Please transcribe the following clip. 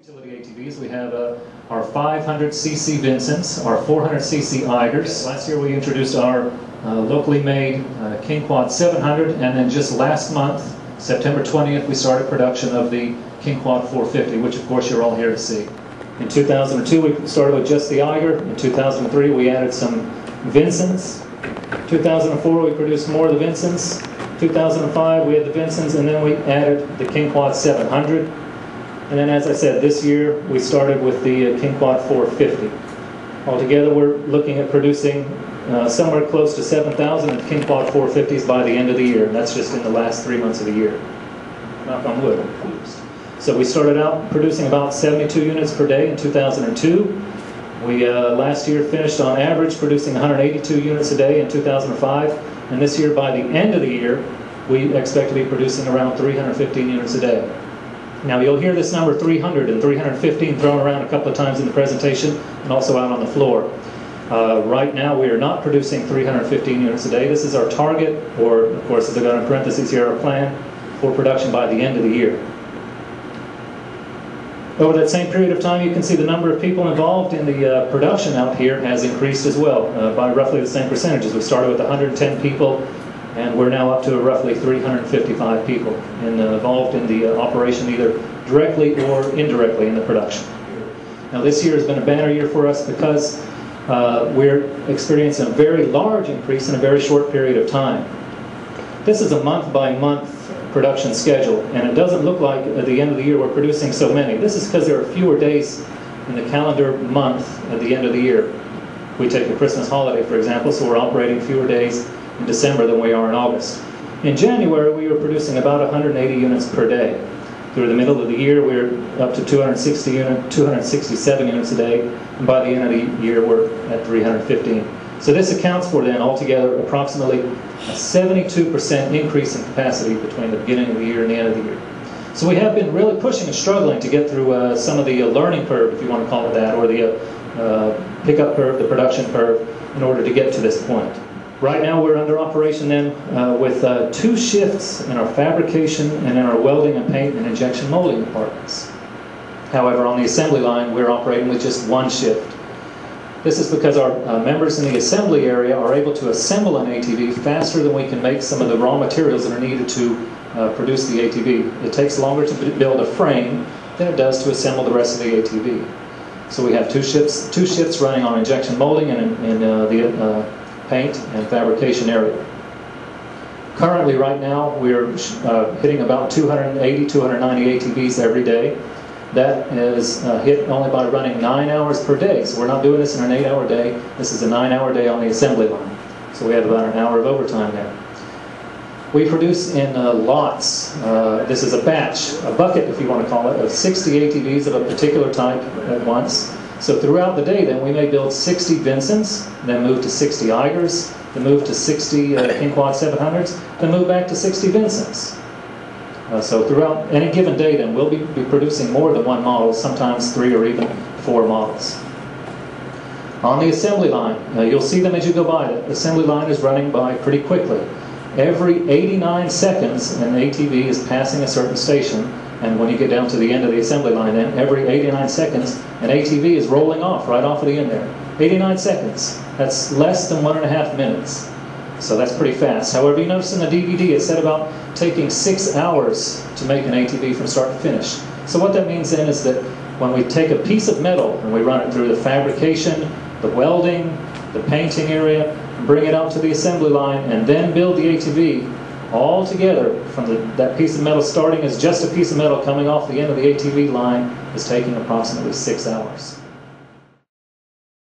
Utility ATVs, we have our 500cc Vinsons, our 400cc Eigers. Last year we introduced our locally made kingquad 700, and then just last month, September 20th, we started production of the kingquad 450, which of course you're all here to see. In 2002 we started with just the Eiger. In 2003 we added some Vinsons. 2004 we produced more of the Vinsons. 2005 we had the Vinsons, and then we added the kingquad 700. And then, as I said, this year we started with the kingquad 450. Altogether we're looking at producing somewhere close to 7,000 kingquad 450s by the end of the year, and that's just in the last 3 months of the year. Knock on wood. So we started out producing about 72 units per day in 2002. We last year finished on average producing 182 units a day in 2005, and this year by the end of the year we expect to be producing around 315 units a day. Now you'll hear this number 300 and 315 thrown around a couple of times in the presentation and also out on the floor. Right now we are not producing 315 units a day. This is our target, or of course as I've got in parentheses here, our plan for production by the end of the year. Over that same period of time you can see the number of people involved in the production out here has increased as well by roughly the same percentages. We started with 110 people, and we're now up to roughly 355 people involved in the operation, either directly or indirectly in the production. Now this year has been a banner year for us because we're experiencing a very large increase in a very short period of time. This is a month-by-month production schedule, and it doesn't look like at the end of the year we're producing so many. This is because there are fewer days in the calendar month at the end of the year. We take a Christmas holiday, for example, so we're operating fewer days in December than we are in August. In January we were producing about 180 units per day. Through the middle of the year we're up to 267 units a day, and by the end of the year we're at 315. So this accounts for then altogether approximately a 72% increase in capacity between the beginning of the year and the end of the year. So we have been really pushing and struggling to get through some of the learning curve, if you want to call it that, or the pickup curve, the production curve, in order to get to this point. Right now we're under operation then with 2 shifts in our fabrication and in our welding and paint and injection molding departments. However, on the assembly line we're operating with just 1 shift. This is because our members in the assembly area are able to assemble an ATV faster than we can make some of the raw materials that are needed to produce the ATV. It takes longer to build a frame than it does to assemble the rest of the ATV. So we have two shifts running on injection molding and in the paint and fabrication area. Currently, right now, we're hitting about 280, 290 ATVs every day. That is hit only by running 9 hours per day. So we're not doing this in an 8-hour day. This is a 9-hour day on the assembly line. So we have about an hour of overtime there. We produce in lots. This is a batch, a bucket if you want to call it, of 60 ATVs of a particular type at once. So throughout the day then we may build 60 Vinsons, then move to 60 Eigers, then move to 60 kingquad 700s, then move back to 60 Vinsons. So throughout any given day then we'll be producing more than 1 model, sometimes 3 or even 4 models. On the assembly line, you'll see them as you go by. The assembly line is running by pretty quickly. Every 89 seconds an ATV is passing a certain station, and when you get down to the end of the assembly line then, every 89 seconds an ATV is rolling off, right off of the end there. 89 seconds. That's less than 1.5 minutes. So that's pretty fast. However, you notice in the DVD it said about taking 6 hours to make an ATV from start to finish. So what that means then is that when we take a piece of metal and we run it through the fabrication, the welding, the painting area, bring it out to the assembly line, and then build the ATV, all together from that piece of metal starting as just a piece of metal coming off the end of the ATV line is taking approximately 6 hours.